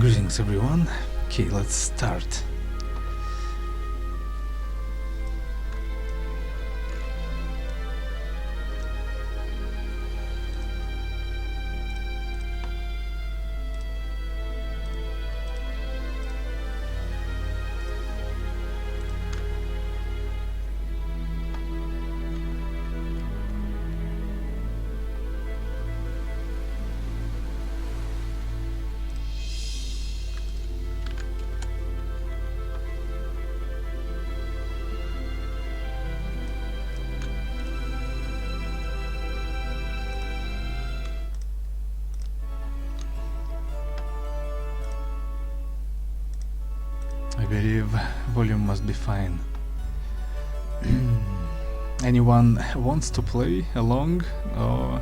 Greetings everyone. Okay, let's start. I believe volume must be fine. Anyone wants to play along, or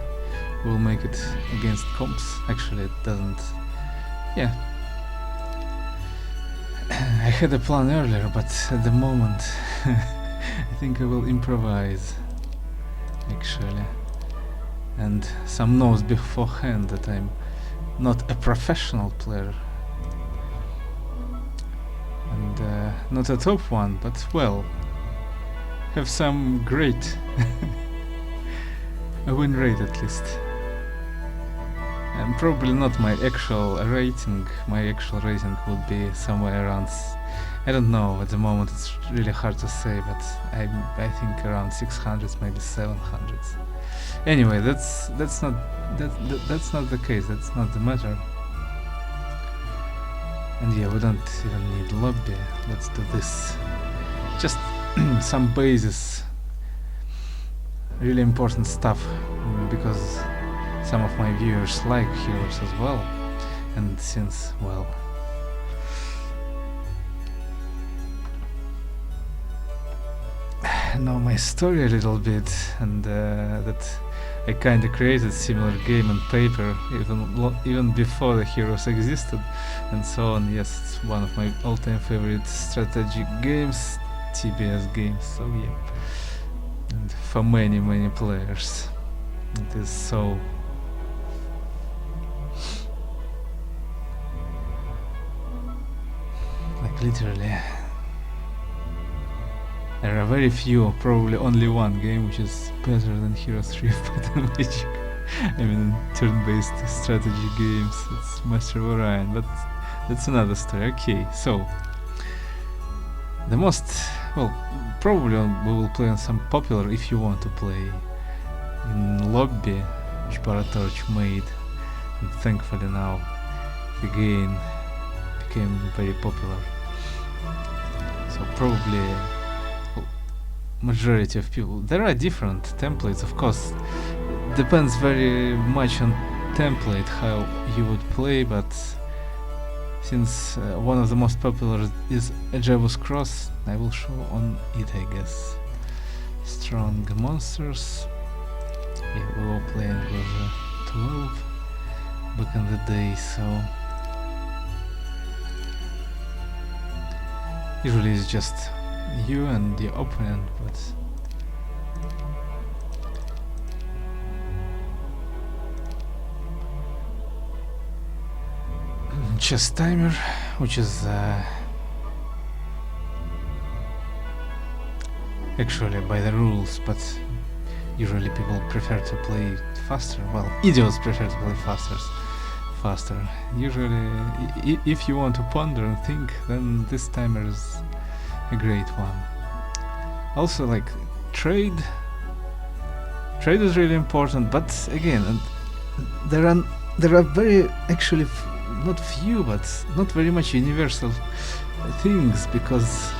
we'll make it against comps? Actually, it doesn't. Yeah. I had a plan earlier, but at the moment I think I will improvise, actually. And some knows beforehand that I'm not a professional player. And not a top one, but well, have some great a win rate at least. And probably not my actual rating. My actual rating would be somewhere around, I don't know, at the moment it's really hard to say, but I think around 600s, maybe 700s. Anyway, that's not the case. That's not the matter. And yeah, we don't even need lobby. Let's do this. Just some bases. Really important stuff, because some of my viewers like heroes as well. And since, well, I know my story a little bit, and that I kinda created similar game on paper even before the heroes existed, and so on. Yes, it's one of my all-time favorite strategic games, TBS games. So yeah, and for many players, it is so. Like literally. There are very few, probably only one game which is better than Hero 3 of Battle Magic. I mean, turn-based strategy games, it's Master of Orion, but that's another story. Okay, so the most, well, probably we will play on some popular, if you want to play, in lobby, which Paratorch made, and thankfully now the game became very popular. So probably majority of people. There are different templates, of course. Depends very much on template how you would play, but since one of the most popular is Ajabus Cross, I will show on it, I guess. Strong monsters. Yeah, we were playing with 12 back in the day, so usually it's just you and the opponent, but chess timer, which is actually by the rules, but usually people prefer to play faster. Well, idiots prefer to play faster. Usually, if you want to ponder and think, then this timer is a great one. Also, like trade is really important, but again, there are very actually not few, but not very much universal things, because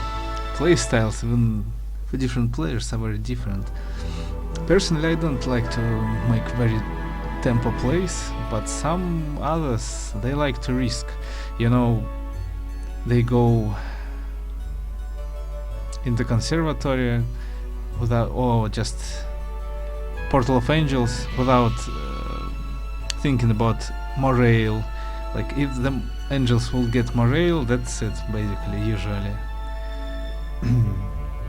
playstyles even for different players are very different. Personally, I don't like to make very tempo plays, but some others, they like to risk. You know, they go in the conservatory without, or just Portal of Angels without thinking about morale. Like if the angels will get morale, that's it basically, usually.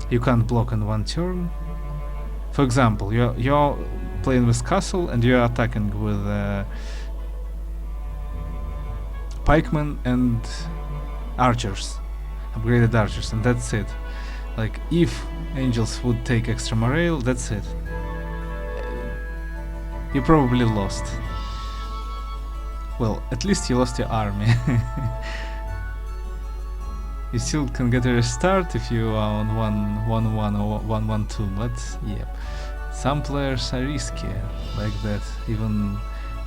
You can't block on one turn. For example, you're playing with castle and you're attacking with pikemen and archers, upgraded archers, and that's it. Like, if angels would take extra morale, that's it. You probably lost. Well, at least you lost your army. You still can get a restart if you are on 1-1 or 1-1-2, but yeah. Some players are risky like that. Even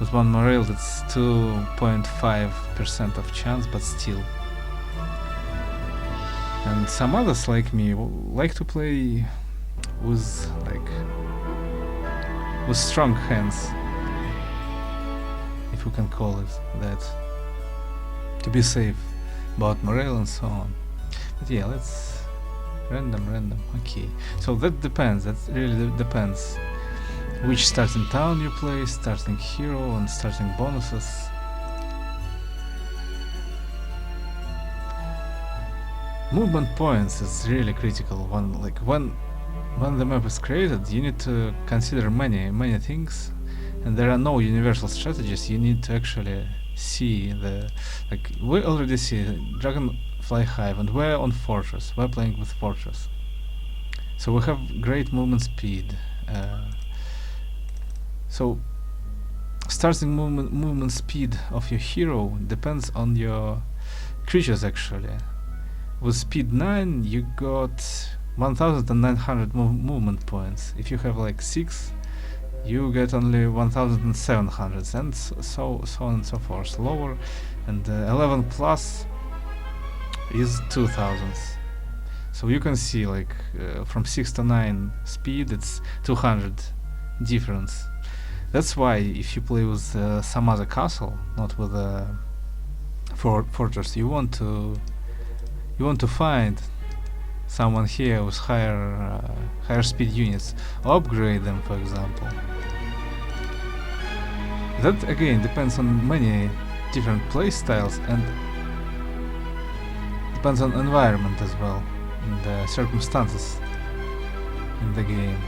with 1 morale, that's 2.5% of chance, but still. And some others like me like to play with strong hands, if we can call it that, to be safe about morale and so on. But yeah, let's random. Okay, so that depends. That really depends. Which starting town you play, starting hero, and starting bonuses. Movement points is really critical. When the map is created, you need to consider many things, and there are no universal strategies. You need to actually see we already see Dragonfly Hive, and we're on Fortress. We're playing with Fortress, so we have great movement speed. So starting movement speed of your hero depends on your creatures actually. With speed 9 you got 1900 movement points. If you have like 6, you get only 1700, and so on and so forth. Lower, and 11 plus is 2000. So you can see from 6 to 9 speed, it's 200 difference. That's why if you play with some other castle, not with a fortress, you want to find someone here with higher speed units, or upgrade them, for example. That again depends on many different play styles, and depends on environment as well, and the circumstances in the game.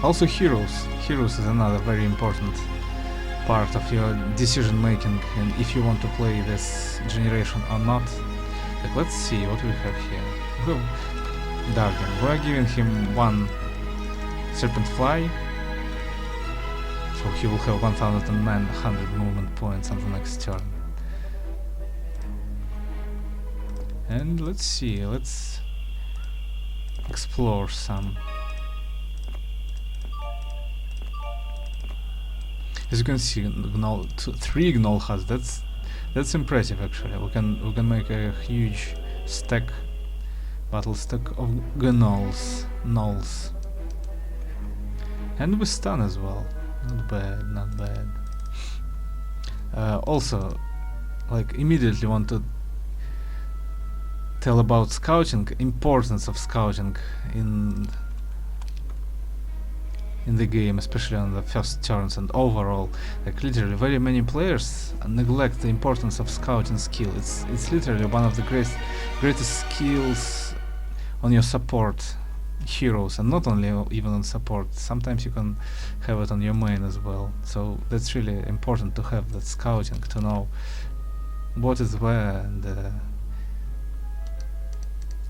Also heroes is another very important part of your decision making, and if you want to play this generation or not. Let's see what we have here. We have Dargen. We're giving him 1 Serpent Fly, so he will have 1900 movement points on the next turn. And let's see, let's explore some. As you can see, 3 Gnoll huts. That's impressive actually. We can make a huge battle stack of gnolls. And with stun as well. Not bad. Also, immediately want to tell about scouting, importance of scouting in the game, especially on the first turns, and overall, literally very many players neglect the importance of scouting skill. It's literally one of the greatest skills on your support heroes, and not only even on support. Sometimes you can have it on your main as well. So that's really important to have that scouting, to know what is where, and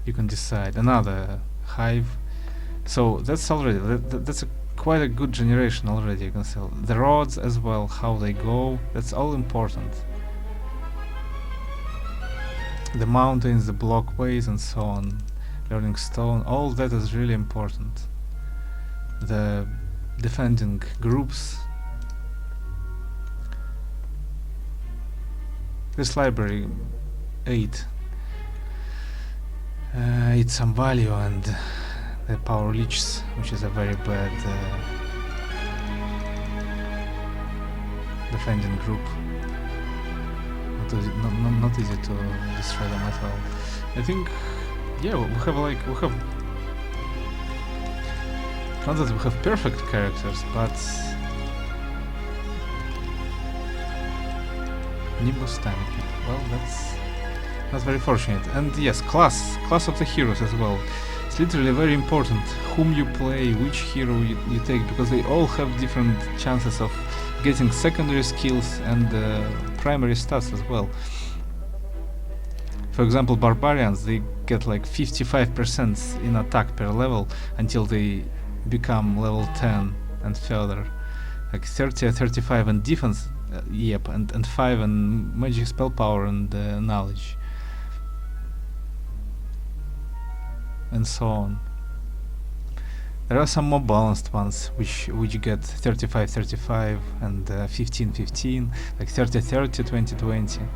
you can decide. Another hive. So that's already that's quite a good generation already. You can see the roads as well, how they go. That's all important. The mountains, the blockways, and so on. Learning stone. All that is really important. The defending groups. This library 8 some value, and the power leeches, which is a very bad defending group. Not easy to destroy them at all. I think, yeah, we have not that we have perfect characters, but Nimbus Stampede. Well, that's not very fortunate. And yes, class of the heroes as well. It's literally very important whom you play, which hero you take, because they all have different chances of getting secondary skills and primary stats as well. For example, barbarians, they get like 55% in attack per level until they become level 10 and further. Like 30 or 35 in defense, yep, and 5 in magic spell power and knowledge. And so on. There are some more balanced ones which get 35-35 and 15-15, like 30-30, 20-20.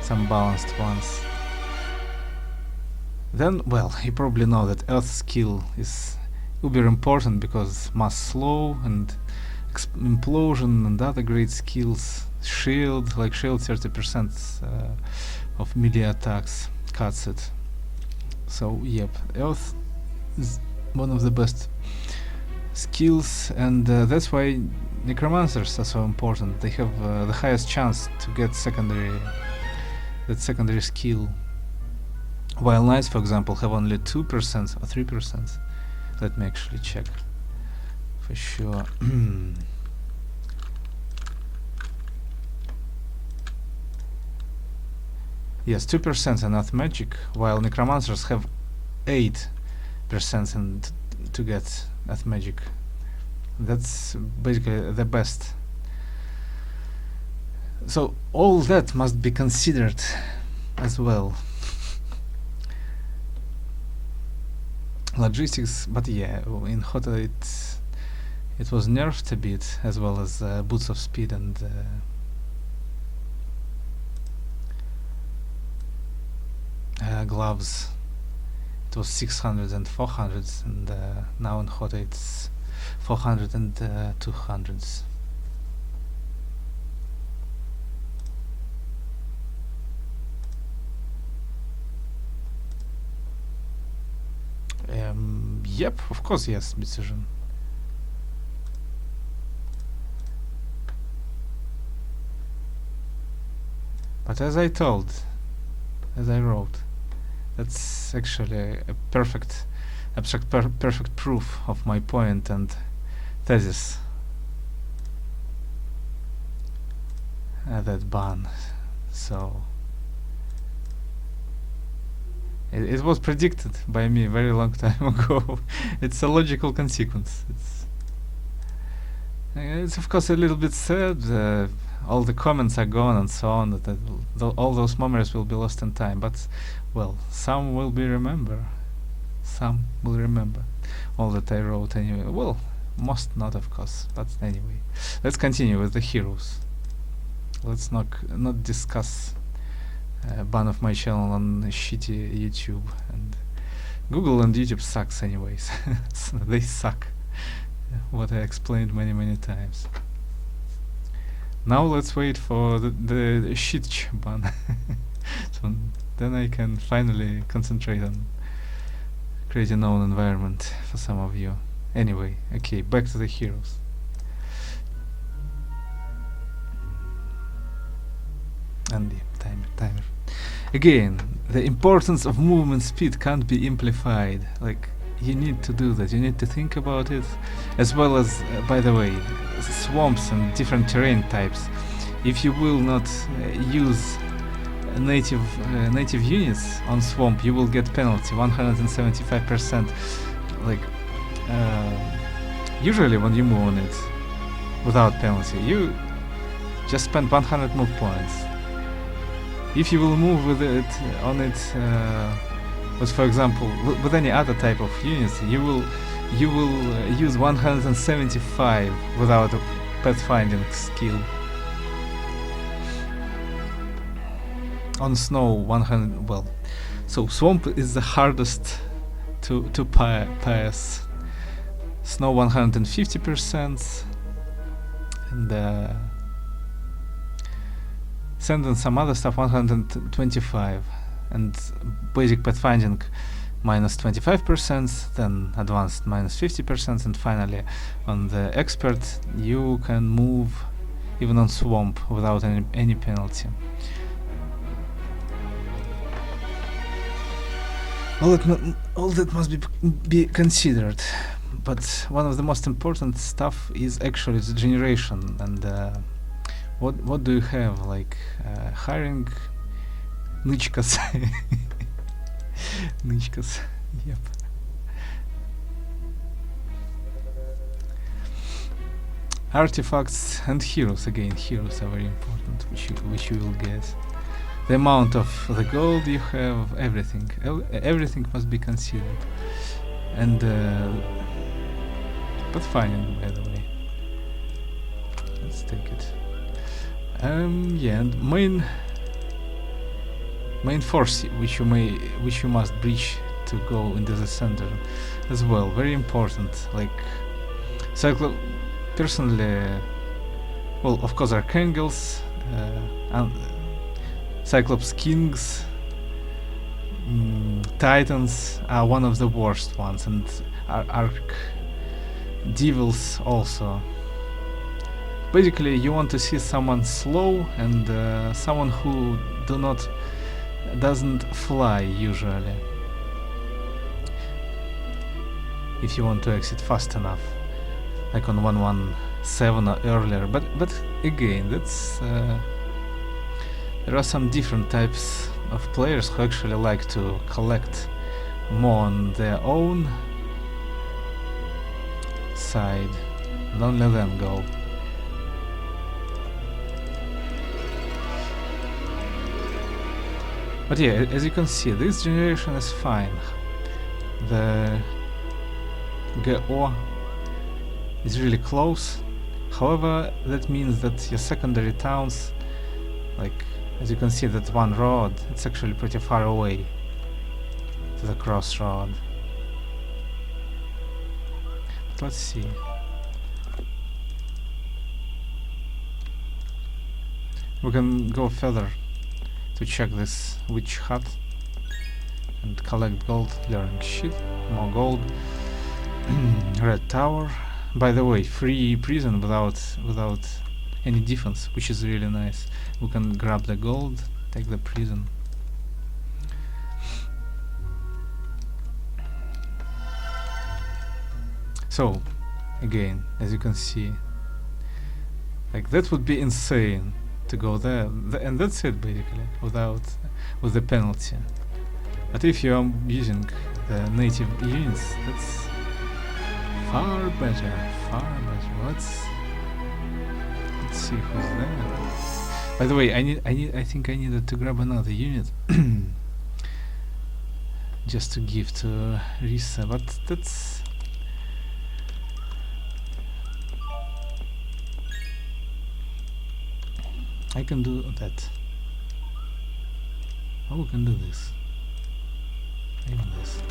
Some balanced ones. Then, well, you probably know that Earth skill is uber important because mass slow and implosion and other great skills. Shield, like shield 30% of melee attacks cuts it. So yep, Earth is one of the best skills, and that's why necromancers are so important. They have the highest chance to get secondary skill, while knights, for example, have only 2% or 3%. Let me actually check for sure. Yes, 2% in earth magic, while necromancers have 8% and to get earth magic. That's basically the best. So all that must be considered as well. Logistics, but yeah, in Hota it was nerfed a bit, as well as boots of speed and gloves. It was 600 and 400s, and now in Hota it's 400 and 200s. Yep, of course, yes, decision. But as I wrote, that's actually a perfect abstract perfect proof of my point and thesis. That ban. So it was predicted by me a very long time ago. It's a logical consequence. It's of course a little bit sad. All the comments are gone and so on. All those memories will be lost in time. But well, some will be remember. Some will remember all that I wrote anyway. Well, most not, of course. But anyway, let's continue with the heroes. Let's not discuss ban of my channel on shitty YouTube, and Google and YouTube sucks anyways. They suck. What I explained many times. Now let's wait for the shit ban. So then I can finally concentrate on creating own environment for some of you. Anyway, okay, back to the heroes. And the timer. Again, the importance of movement speed can't be amplified. Like, you need to do that. You need to think about it, as well as, by the way, swamps and different terrain types. If you will not use native units on swamp, you will get penalty 175%. Like, usually when you move on it without penalty, you just spend 100 move points. If you will move with it on it with, for example, with any other type of units, you will use 175 without a pathfinding skill. On snow, 100. Well, so swamp is the hardest to pass. Snow 150%, and sand and some other stuff 125, and basic pathfinding minus 25%, then advanced minus 50%, and finally on the expert you can move even on swamp without any penalty. All that must be considered. but one of the most important stuff is actually the generation. And what do you have, like hiring Nichkas? Nichkas, yep. Artifacts and heroes. Again, heroes are very important, which you will get. The amount of the gold you have, everything. Everything must be considered. And but fine, by the way. Let's take it. Yeah, and main force which you must breach to go into the center as well. Very important. Like personally, well, of course, Archangels, and Cyclops Kings, Titans are one of the worst ones, and Archdevils also. Basically, you want to see someone slow and someone who doesn't fly usually, if you want to exit fast enough, like on 117 or earlier. But again, that's there are some different types of players who actually like to collect more on their own side. Don't let them go. But yeah, as you can see, this generation is fine. The GO is really close. However, that means that your secondary towns, like as you can see, that one road, it's actually pretty far away to the crossroad. But let's see. We can go further to check this witch hut and collect gold. Learning shit, more gold. Red tower. By the way, free prison without any defense, which is really nice. We can grab the gold, take the prison. So, again, as you can see, like that would be insane to go there, and that's it basically, with the penalty. But if you are using the native units, that's far better, far better. Let's see who's there. By the way, I think I needed to grab another unit just to give to Risa, but that's I can do that. Oh, we can do this. Even this.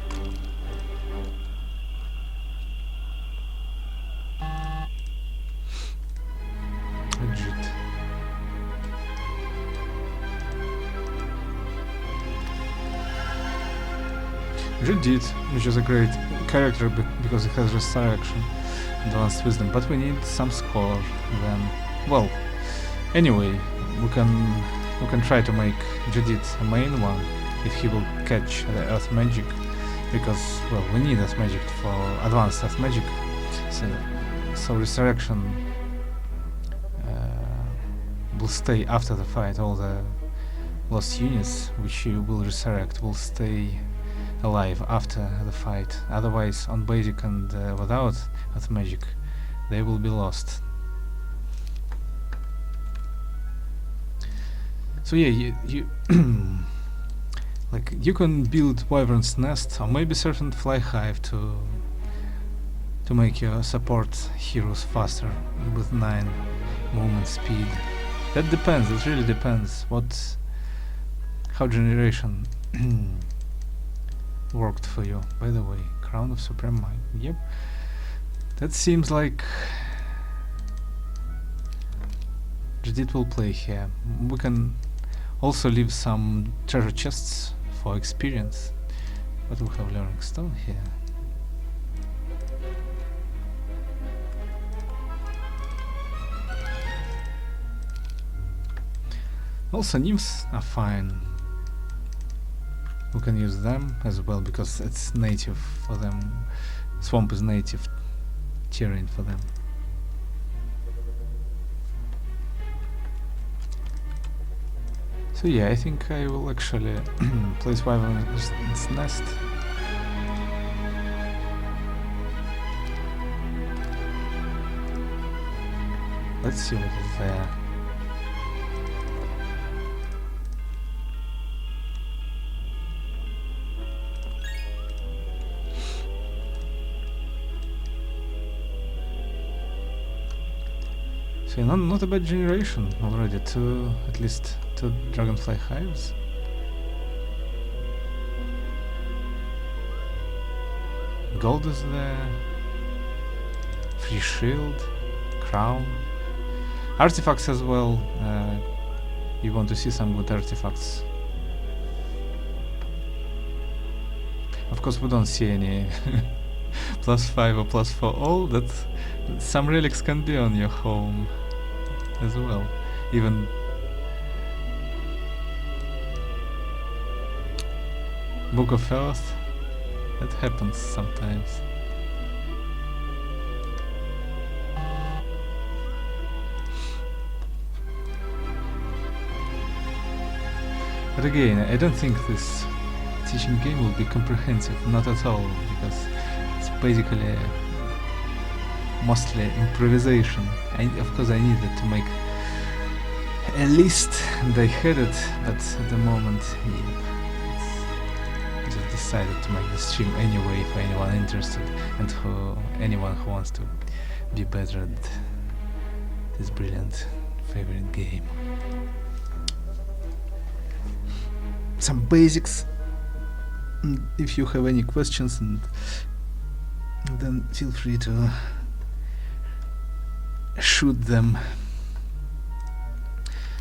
Legit. Judith, which is a great character because it has resurrection, advanced wisdom, but we need some score then. Well, anyway, we can try to make Judith a main one if he will catch the earth magic, because well, we need earth magic for advanced earth magic. So resurrection will stay after the fight. All the lost units which you will resurrect will stay alive after the fight. Otherwise, on basic and without earth magic, they will be lost. So yeah, you like you can build Wyvern's Nest or maybe Serpent Fly Hive to make your support heroes faster with 9 movement speed. That depends. It really depends how generation worked for you. By the way, Crown of Supreme Mind. Yep, that seems like Judith will play here. We can also leave some treasure chests for experience, but we'll have Learning Stone here. Also, nymphs are fine. We can use them as well because it's native for them. Swamp is native terrain for them. So yeah, I think I will actually place Wyvern in its nest. Let's see what is there. So not a bad generation already. At least two dragonfly hives. Gold is there. Free shield, crown, artifacts as well. You want to see some good artifacts. Of course, we don't see any +5 or +4 all. That some relics can be on your home as well. Even Book of Earth. That happens sometimes. But again, I don't think this teaching game will be comprehensive, not at all, because it's basically mostly improvisation. Of course I needed to make a list and I had it, but at the moment, I just decided to make the stream anyway for anyone interested and for anyone who wants to be better at this brilliant favorite game. Some basics. If you have any questions, and then feel free to shoot them.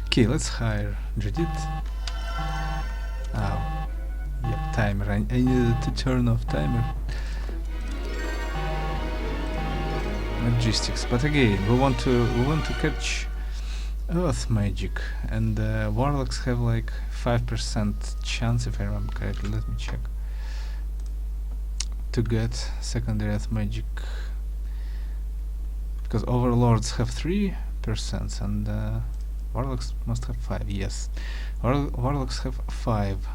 Okay, let's hire Judith. Oh, yep, timer. I needed to turn off timer. Logistics, but again, we want to catch Earth magic, and warlocks have like 5% chance, if I remember correctly. Let me check. To get secondary Earth magic, because overlords have 3% and warlocks must have 5. Yes, warlocks have 5,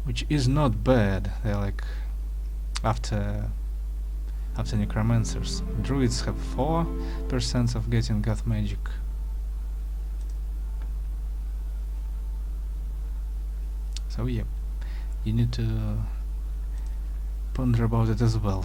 which is not bad. They're like after necromancers. Druids have 4% of getting Earth magic. So yeah, you need to ponder about it as well.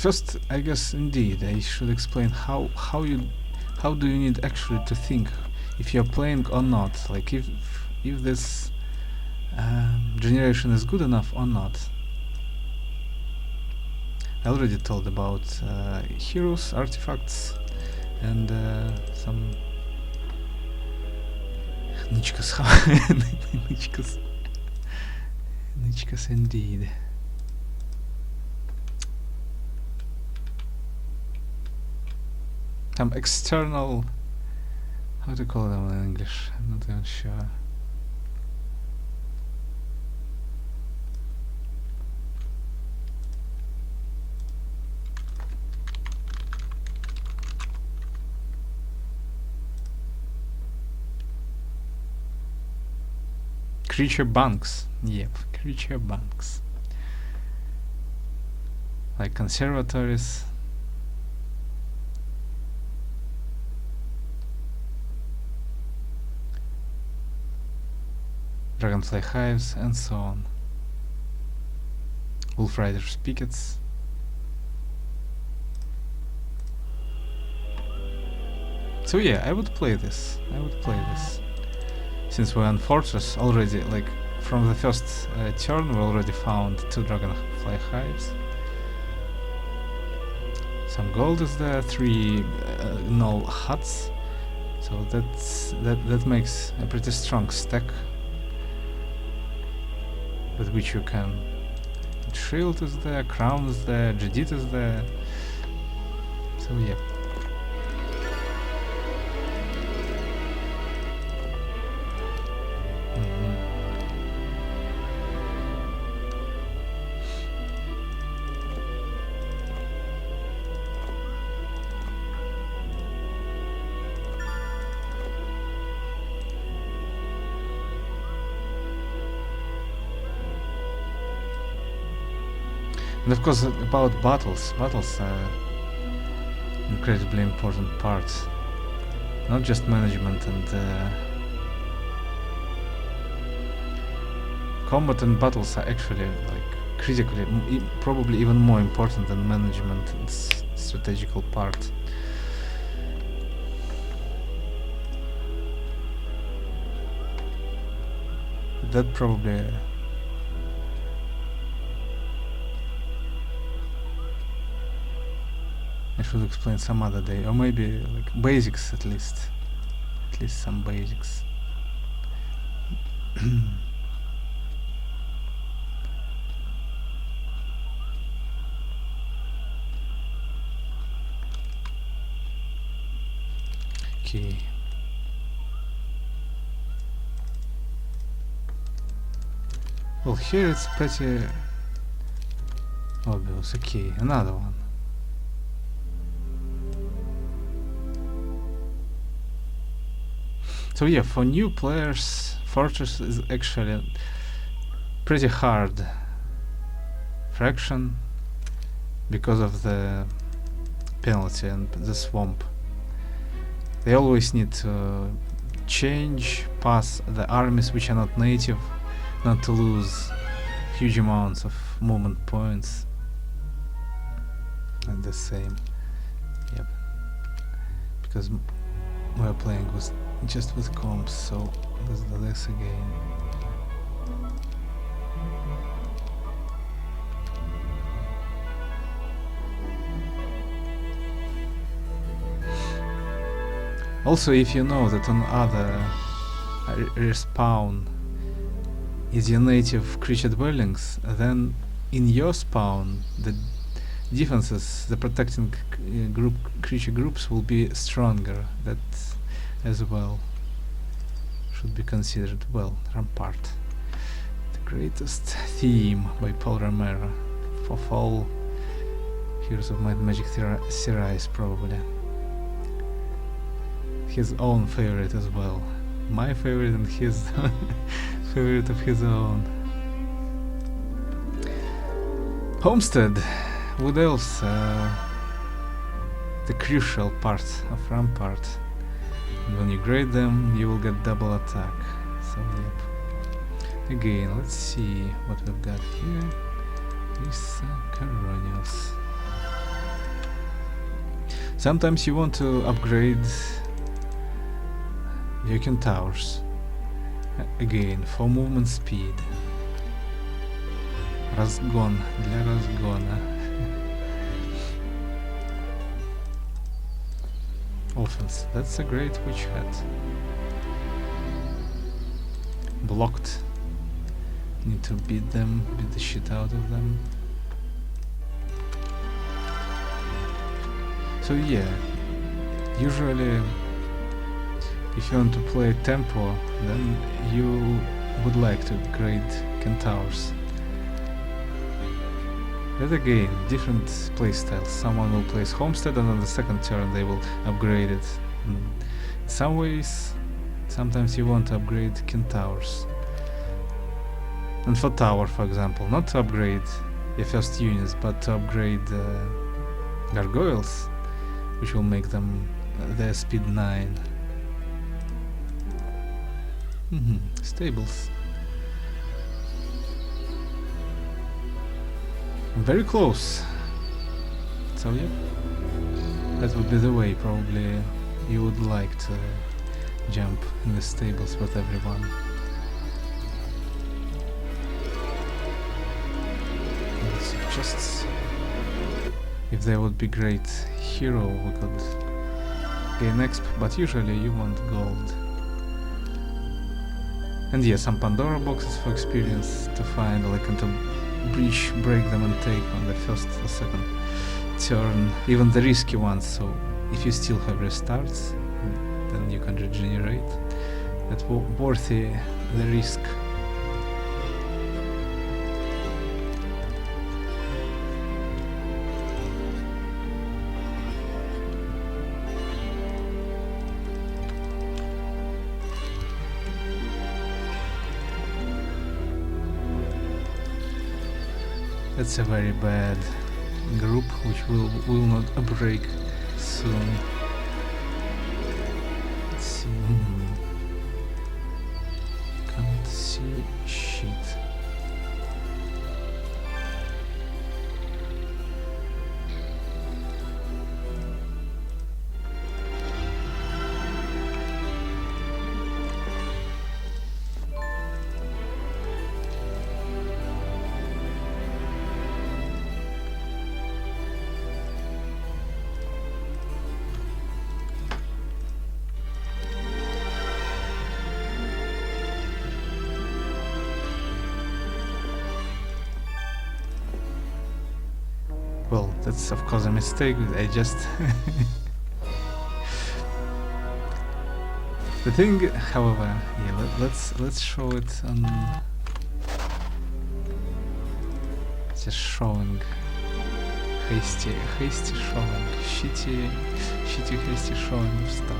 First, I guess indeed I should explain how do you need actually to think if you're playing or not, like if this generation is good enough or not. I already told about heroes, artifacts, and some nichkas. Nichkas indeed. Some external, how to call them in English, I'm not even sure. Creature banks, yep, creature banks. Like conservatories. Dragonfly hives, and so on. Wolf Riders pickets. So yeah, I would play this. Since we're on Fortress already, like from the first turn we already found 2 Dragonfly hives. Some gold is there, 3 null huts, So that makes a pretty strong stack with which you can. Shield is there, Crown is there, Jadid is there. So yeah. And of course, about battles are incredibly important part. Not just management and combat and battles are actually like critically, probably even more important than management and strategical part. That probably I should explain some other day, or maybe like basics at least some basics. Okay. Well, here it's pretty obvious. Okay, another one. So yeah, for new players, Fortress is actually pretty hard fraction because of the penalty and the swamp. They always need to pass the armies which are not native, not to lose huge amounts of movement points. And the same, yep, because we're playing with just with comps, so that's the less again. Also, if you know that on other respawn is your native creature dwellings, then in your spawn the defenses, the protecting creature groups will be stronger. That as well should be considered. Well, Rampart, the greatest theme by Paul Romero for all Heroes of Might and Magic series, probably his own favorite as well. My favorite and his favorite of his own. Homestead, what else? The crucial part of Rampart. And when you grade them, you will get double attack. So yep. Again, let's see what we've got here. This Caronius. Sometimes you want to upgrade your Centaurs. Again, for movement speed. Разгон для разгона. Offense. That's a great witch hat. Blocked. Need to beat the shit out of them. So yeah, usually if you want to play tempo, then you would like to grade Centaurs. But again, different playstyles. Someone will place Homestead and on the second turn they will upgrade it. In some ways, sometimes you want to upgrade Centaurs. And for Tower, for example, not to upgrade your first units, but to upgrade Gargoyles, which will make them their speed 9. Stables. Very close. So yeah, that would be the way probably you would like to jump in the stables with everyone. Let's just, if there would be great hero, we could gain exp, but usually you want gold. And yeah, some Pandora boxes for experience to find, like, and to break them and take on the first or second turn, even the risky ones. So if you still have restarts, then you can regenerate. That's worthy the risk. That's a very bad group, which will not break soon. Let's see. Can't see shit. Well, that's of course a mistake. I just the thing, however, yeah, let's show it on just showing hasty showing, shitty hasty showing of stuff.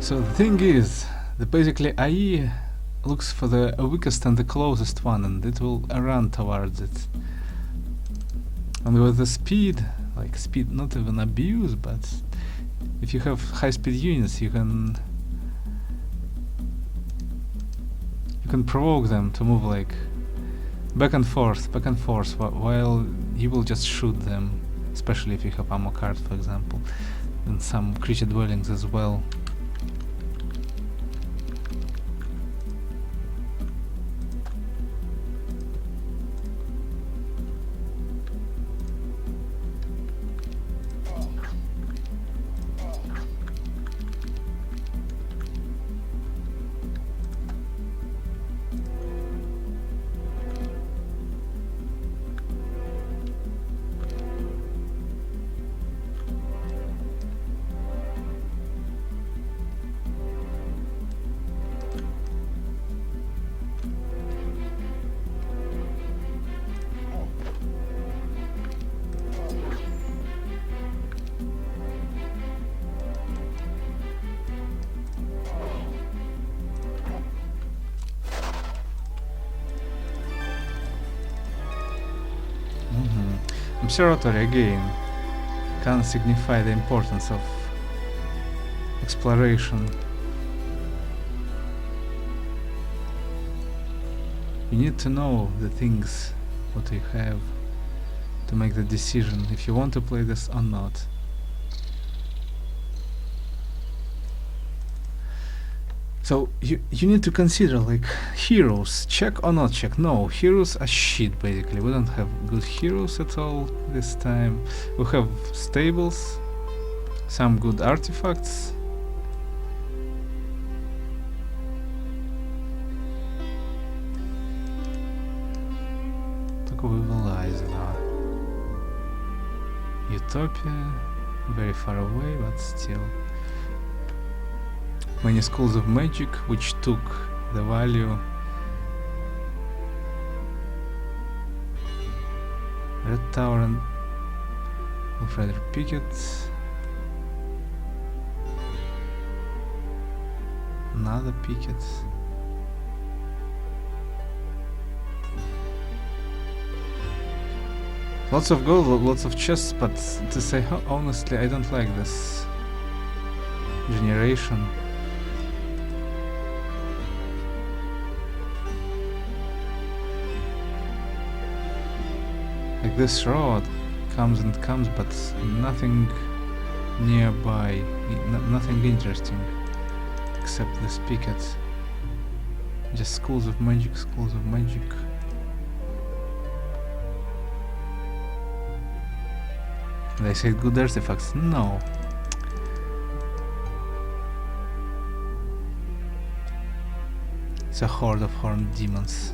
So the thing is that basically AI looks for the weakest and the closest one, and it will run towards it. And with the speed, like speed not even abuse, but if you have high speed units, you can provoke them to move like back and forth while you will just shoot them, especially if you have ammo card, for example, and some creature dwellings as well. Observatory again can signify the importance of exploration. You need to know the things what you have to make the decision if you want to play this or not. So you need to consider, like, heroes, check or not check. No, heroes are shit basically. We don't have good heroes at all this time. We have stables, some good artifacts. Только вывалась, да. Utopia, very far away, but still. Many schools of magic which took the value. Red Tower and would rather pick it. Another pick it. Lots of gold, lots of chests, but to say honestly, I don't like this generation. like this road comes and comes, but nothing nearby, nothing interesting except this picket. Just schools of magic, schools of magic. They said good artifacts. No. It's a horde of horned demons.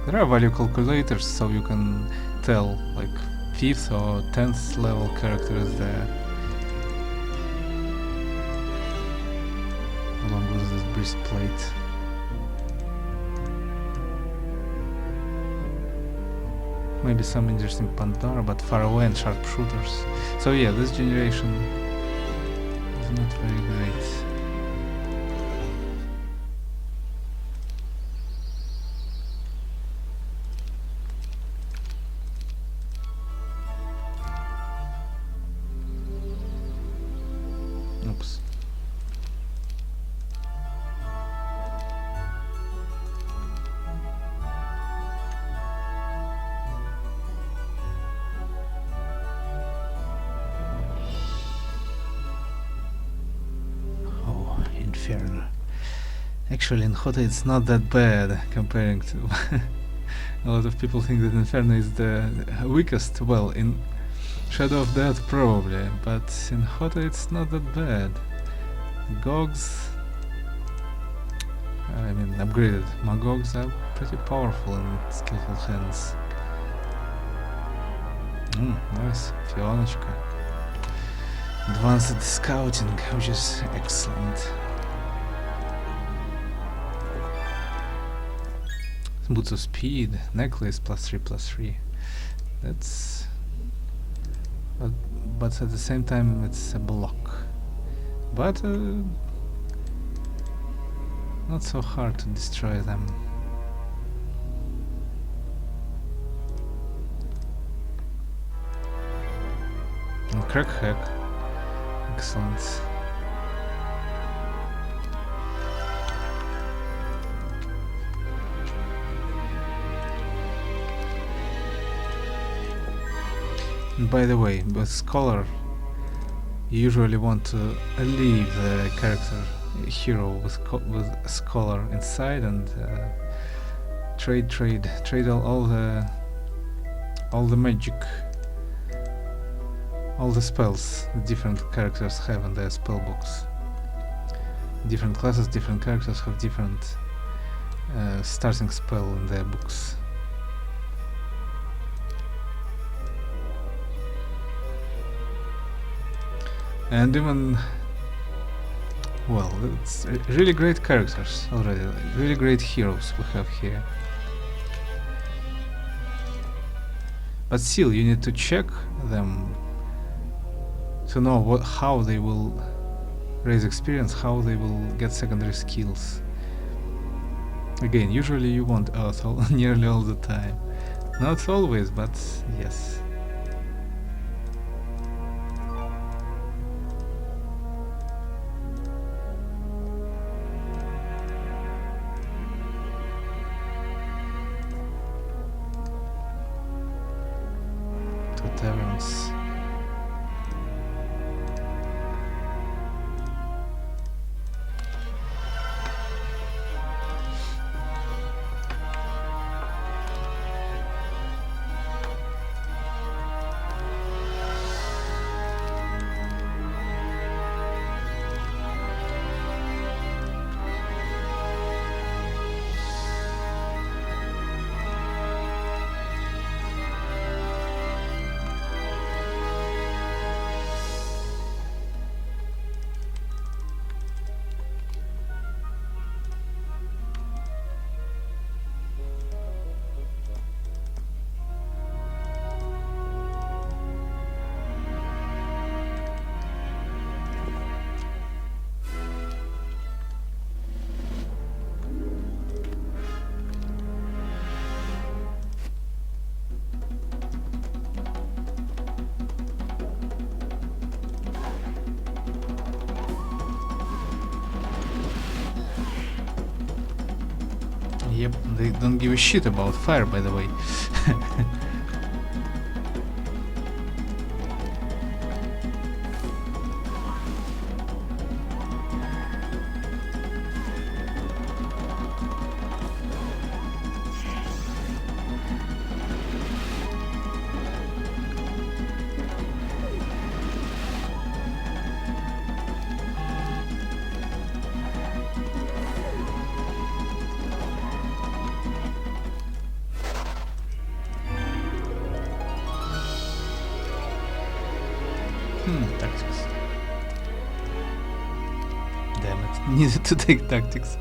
There are value calculators, so you can tell like 5th or 10th level character is there. Along with this breastplate. Maybe some interesting Pandora, but far away and sharpshooters. So yeah, this generation is not very great. Oops. Inferno. Actually, in Hota it's not that bad comparing to a lot of people think that Inferno is the weakest. Well, in Shadow of Death probably, but in Hota it's not that bad. Gogs, I mean upgraded Magogs are pretty powerful in skillful hands. Nice, Fionочка. Advanced scouting, which is excellent. Boots of speed, necklace +3/+3. That's but at the same time it's a block. But not so hard to destroy them. And crack hack. Excellent. And by the way, with Scholar, you usually want to leave the character hero with a Scholar inside and trade all the magic, all the spells the different characters have in their spell books. Different classes, different characters have different starting spell in their books. And even, well, it's really great characters already, really great heroes we have here. But still, you need to check them to know how they will raise experience, how they will get secondary skills. Again, usually you want Earth nearly all the time. Not always, but yes. Taverns. Yep, they don't give a shit about fire, by the way. Tactics. Damn it, needed to take tactics.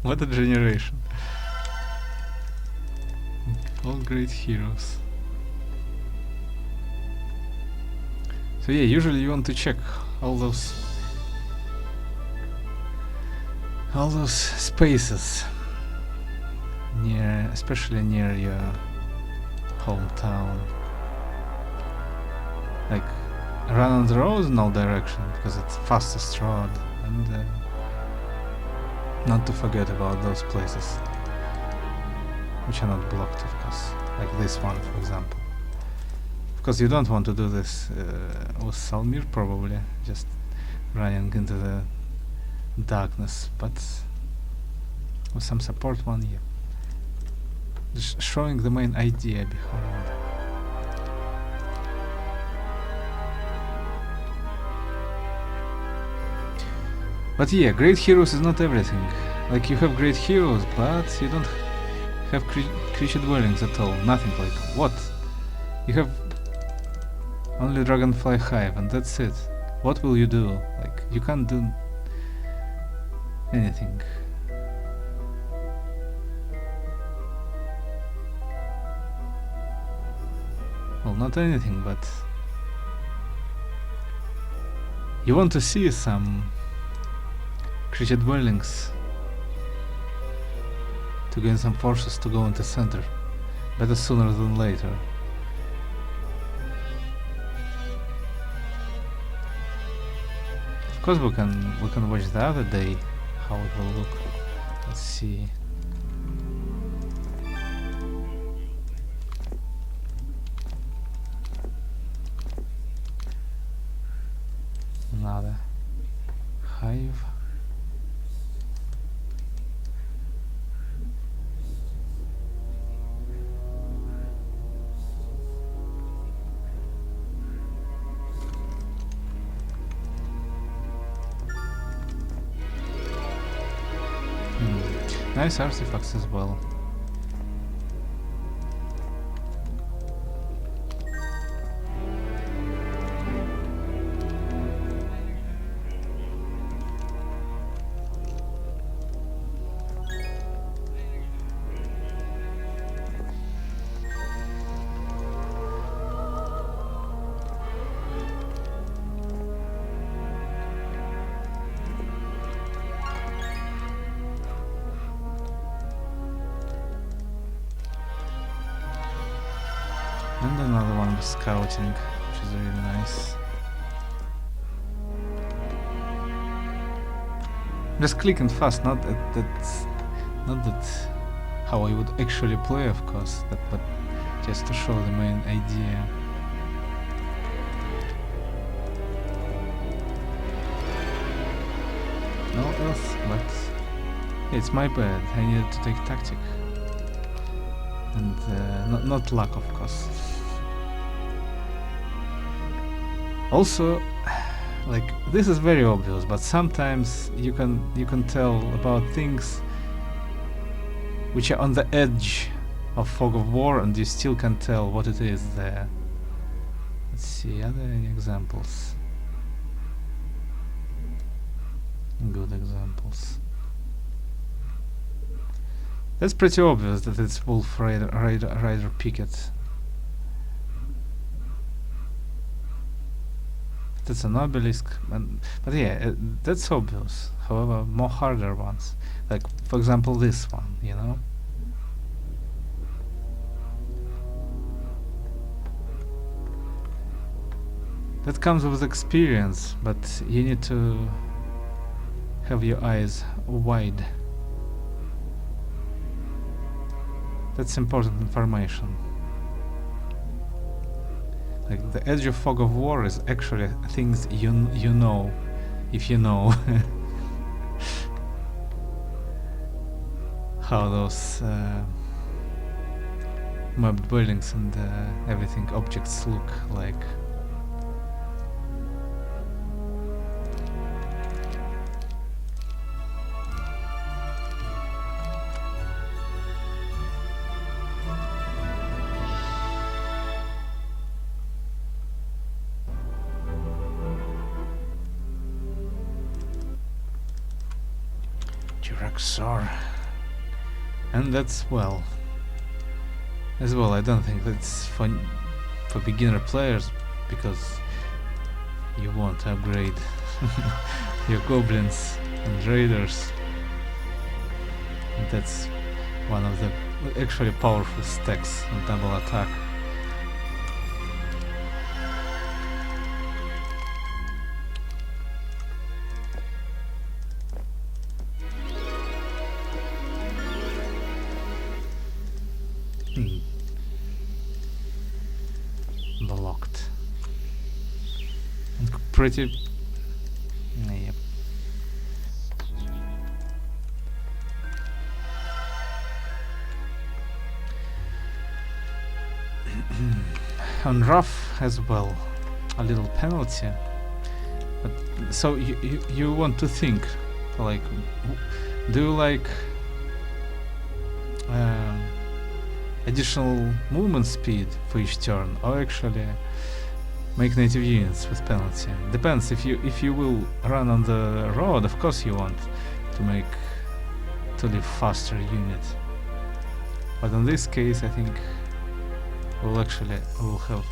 What a generation. All great heroes. So yeah, usually you want to check all those spaces near, especially near your hometown. Like run on the road in all direction because it's fastest road, and not to forget about those places which are not blocked, of course, like this one, for example. Of course, you don't want to do this with Salmir, probably, just running into the darkness, but with some support one, yeah. Just showing the main idea behind. But yeah, great heroes is not everything. Like, you have great heroes, but you don't have creature dwellings at all. Nothing like what? You have only Dragonfly Hive, and that's it. What will you do? Like, you can't do anything. Well, not anything, but you want to see some creature dwellings to gain some forces to go into center. Better sooner than later. Of course, we can watch the other day how it will look. Let's see. Another hive. Nice artifacts as well. And another one with scouting, which is really nice. Just clicking fast, not that how I would actually play, of course, but just to show the main idea. No else, but it's my bad. I needed to take tactic, and not luck, of course. Also, like, this is very obvious, but sometimes you can tell about things which are on the edge of fog of war, and you still can tell what it is there. Let's see, are there any examples? Good examples. That's pretty obvious that it's Wolf Rider Picket. That's an obelisk, but yeah, that's obvious. However, more harder ones, like for example this one, you know. That comes with experience, but you need to have your eyes wide. That's important information. Like the edge of fog of war is actually things you know, if you know how those mapped buildings and everything, objects look like. And that's well. As well, I don't think that's for beginner players, because you won't upgrade your goblins and raiders. And that's one of the actually powerful stacks on double attack. Blocked. And pretty. Yep. On rough as well, a little penalty. But so you want to think, like, do you like additional movement speed for each turn, or actually make native units with penalty? Depends. If you will run on the road, of course you want to live faster unit. But in this case, I think we'll have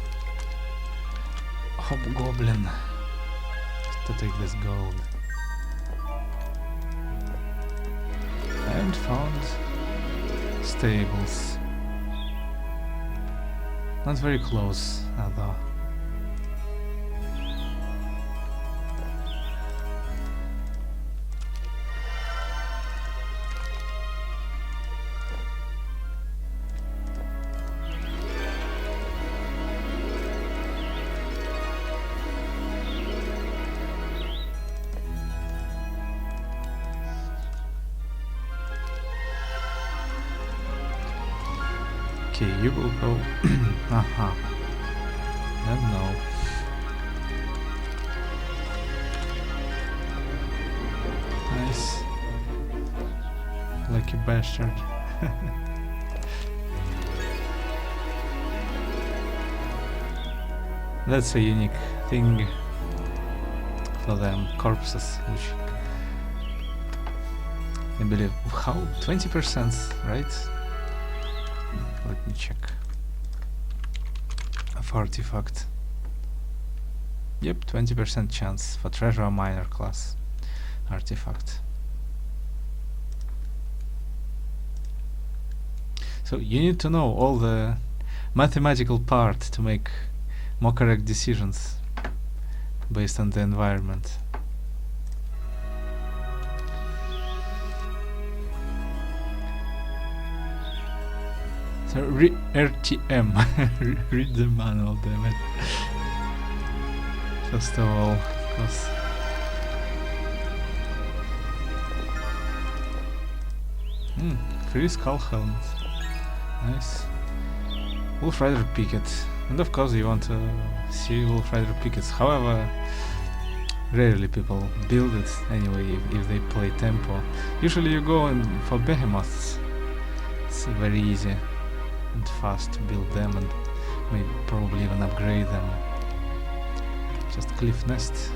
Hobgoblin to take this gold. And found stables. Not very close, though. Okay, you will go. Aha. Don't know. Nice. Lucky bastard. That's a unique thing for them. Corpses, which I believe. How? 20%, right? Let me check. Of artifact. Yep, 20% chance for treasure miner class artifact. So you need to know all the mathematical part to make more correct decisions based on the environment. So RTM, read the manual, damn it. First of all, of course. Free skull helmet. Nice. Wolf Rider Picket. And of course you want to see Wolf Rider Pickets. However, rarely people build it anyway if they play tempo. Usually you go in for behemoths. It's very easy and fast to build them, and maybe probably even upgrade them. just cliff nest.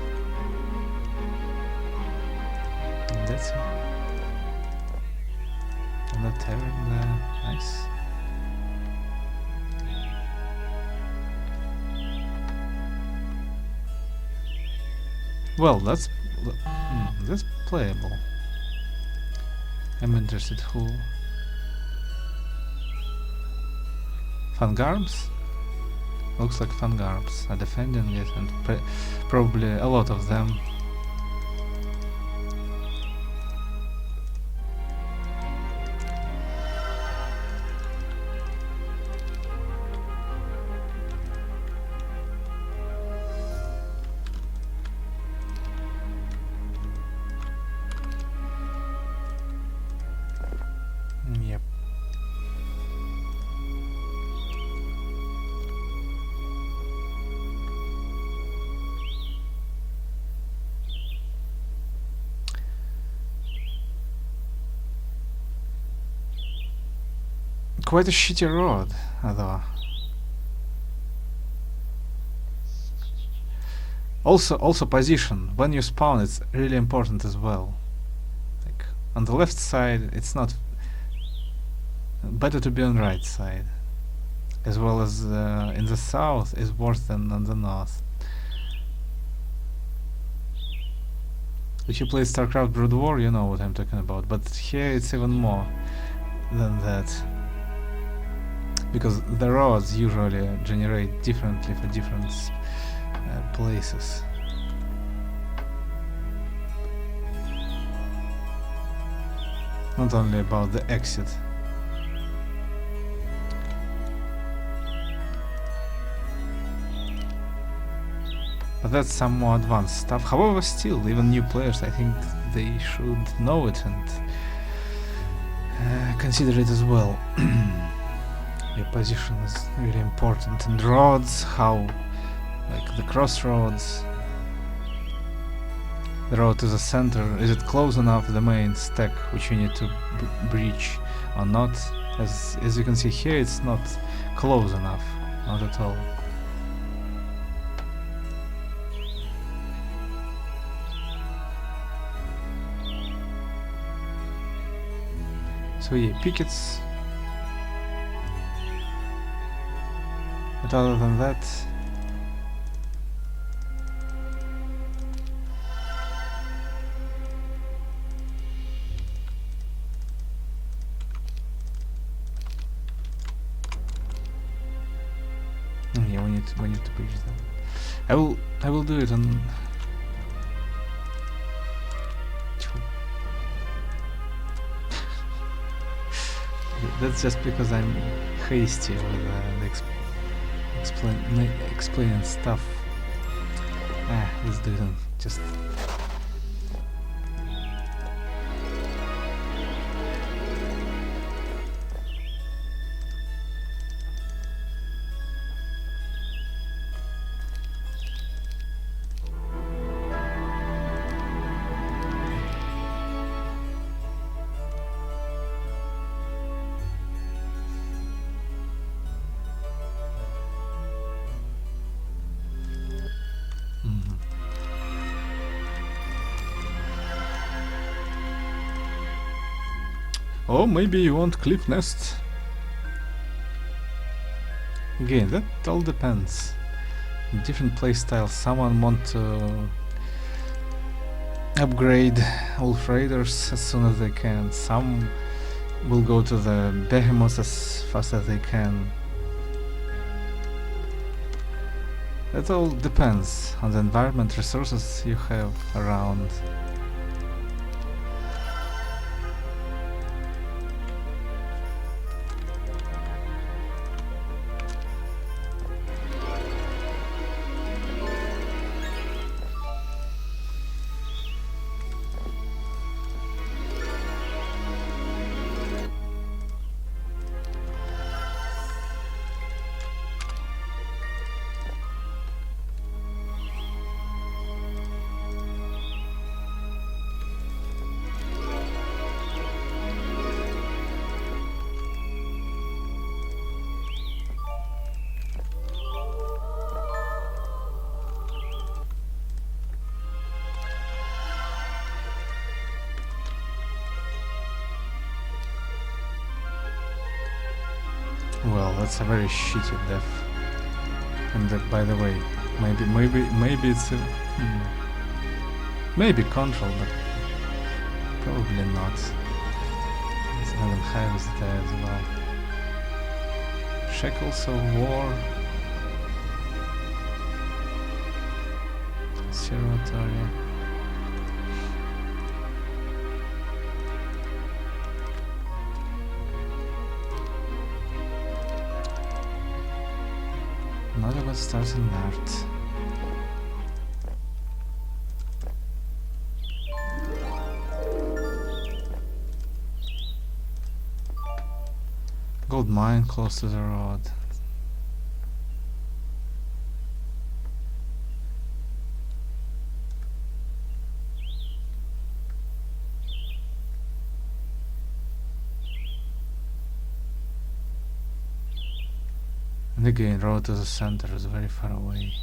And that's it. And the tavern there, nice. Well, that's playable. I'm interested who. Fangarbs? Looks like Fangarbs are defending it, and probably a lot of them. Yep. Quite a shitty road, although. Also position. When you spawn, it's really important as well. Like on the left side, it's not better to be on right side, as well as in the south is worse than on the north. If you play StarCraft Brood War, you know what I'm talking about. But here it's even more than that, because the roads usually generate differently for different places. Not only about the exit. But that's some more advanced stuff. However, still, even new players, I think they should know it and consider it as well. Your position is really important. And roads, how, like the crossroads, the road to the center, is it close enough the main stack which you need to breach or not? As you can see here, it's not close enough, not at all. So yeah, pickets. But other than that, yeah, we need to bridge them. I will do it on. That's just because I'm hasty with the explaining stuff. Let's do it on just. Or maybe you want cliff nest. Again, that all depends. Different playstyles. Someone want to upgrade Wolf Raiders as soon as they can. Some will go to the Behemoths as fast as they can. That all depends on the environment, resources you have around. Well, that's a very shitty death. And by the way, maybe it's a, maybe control, but probably not. It's even Hives there as well. Shackles of War. Conservatory. Not about starting art. Gold mine close to the road. And again, road to the center is very far away.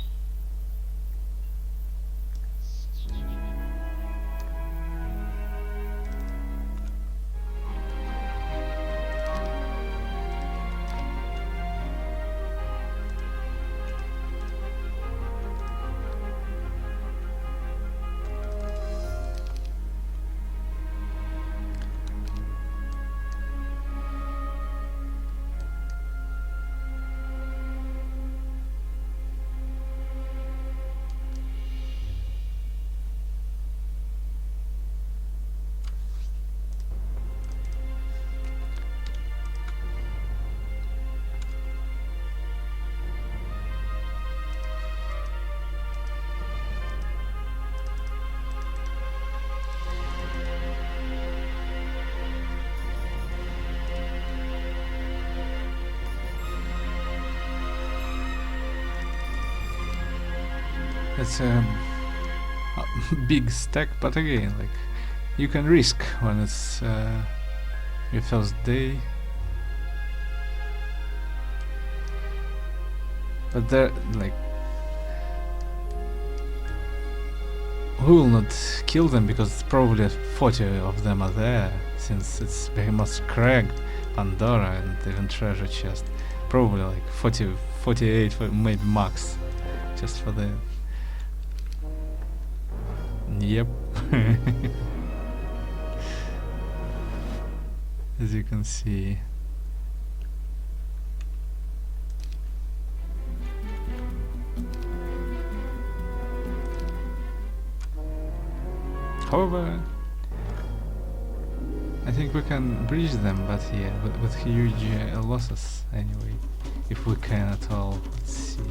It's a big stack, but again, like, you can risk when it's your first day. But there, like, we will not kill them because probably 40 of them are there, since it's Behemoth's Crag, Pandora, and even Treasure Chest. Probably like 40, 48, maybe max, just for the. Yep. As you can see. However, I think we can breach them, but yeah, with huge losses anyway, if we can at all. Let's see.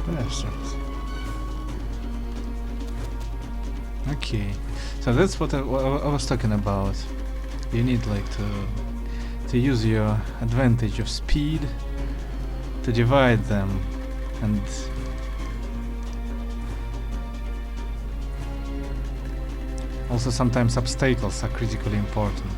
Bastards. Okay, so that's what I was talking about. You need like to use your advantage of speed to divide them, and also sometimes obstacles are critically important.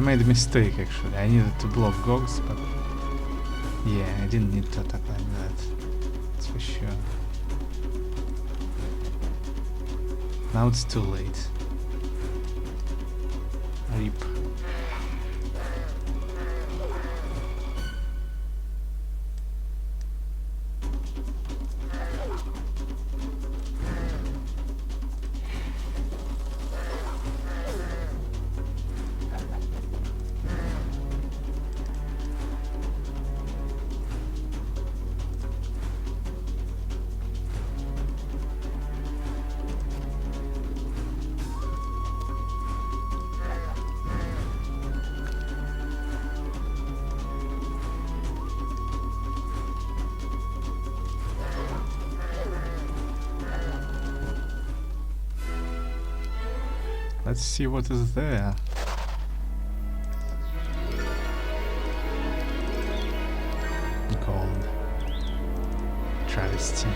made a mistake actually. I needed to block Gogs, but yeah, I didn't need to attack like that. That's for sure. Now it's too late. RIP. Let's see what is there. Gold. Travesty.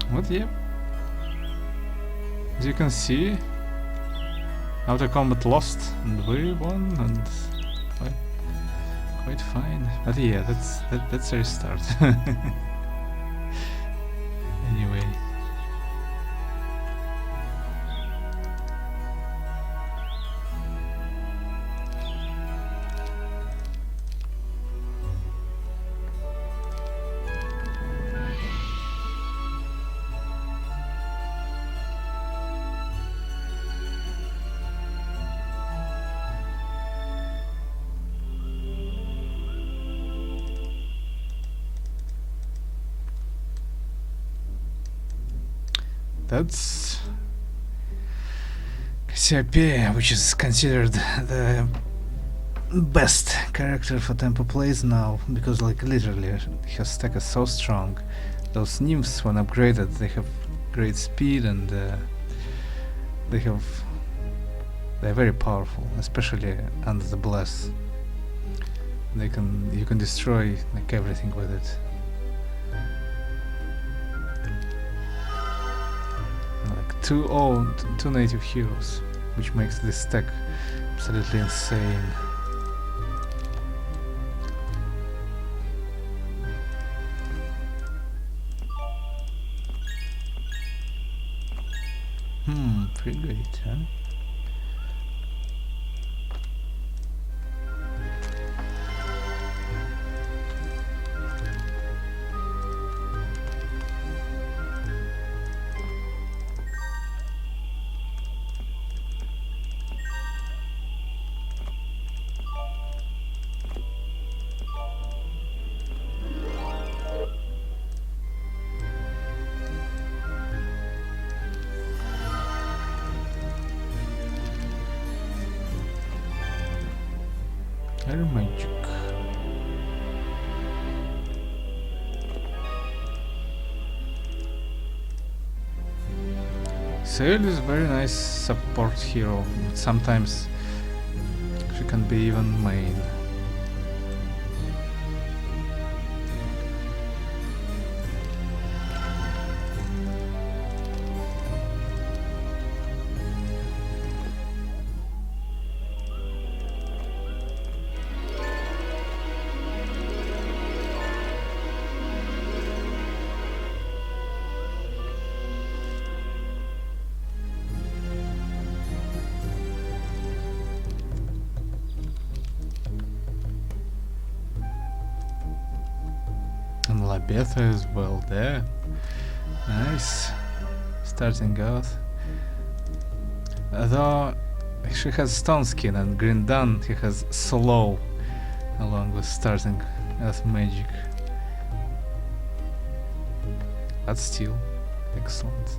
What? Yep. As you can see, Outer Combat lost and we won, and quite fine. But yeah, that's a restart. Anyway. That's Cassiopeia, which is considered the best character for tempo plays now, because like literally her stack is so strong. Those nymphs, when upgraded, they have great speed and they're very powerful, especially under the bless. You can destroy like everything with it. Two native heroes, which makes this stack absolutely insane. Pretty great, huh? Air magic. Sail is very nice support hero, but sometimes she can be even main. And Labetha as well there. Nice. Starting out. Although she has Stone Skin and Grindan, he has Slow along with starting Earth Magic. But still, excellent.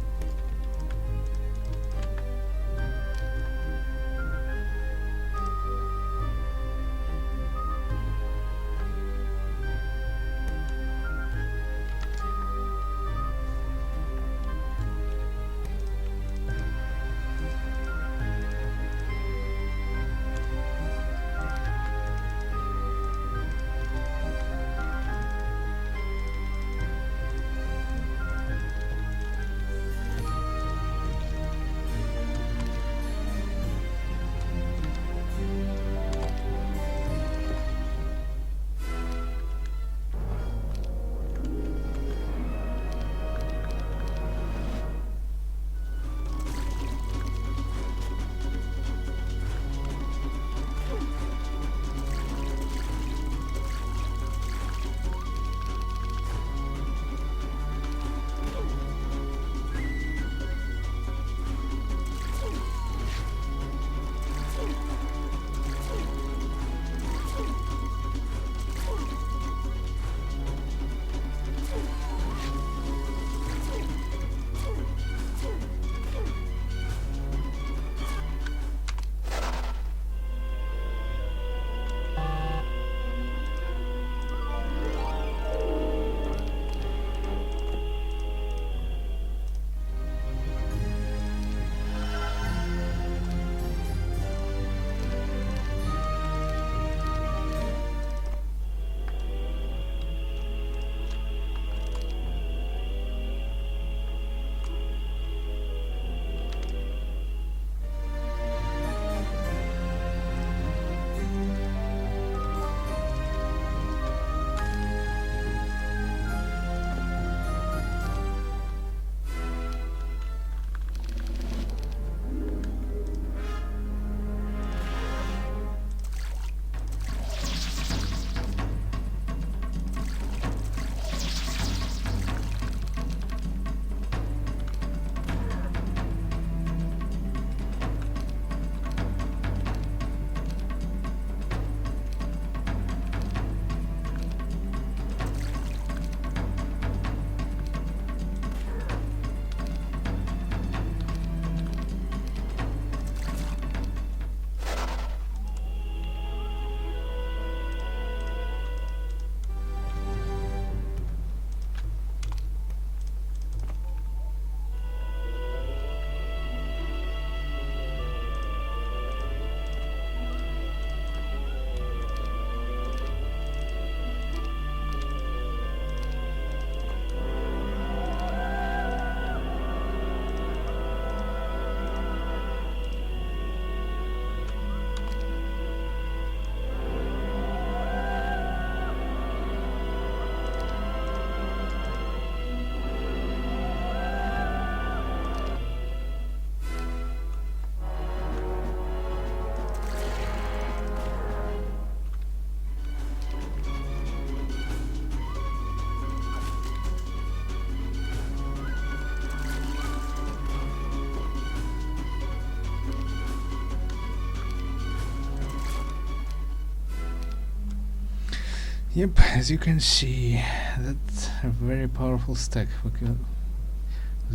Yep, as you can see, that's a very powerful stack with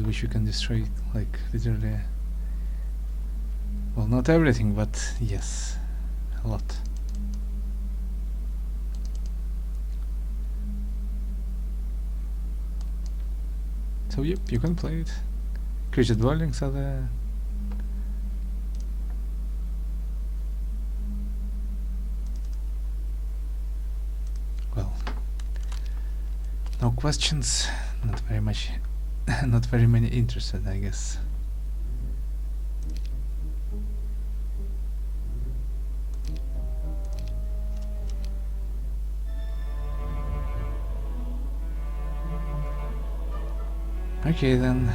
which you can destroy, like, literally, well, not everything, but yes, a lot. So yep, you can play it. Creature dwellings are there. Well, no questions, not very much, not very many interested, I guess. Okay then.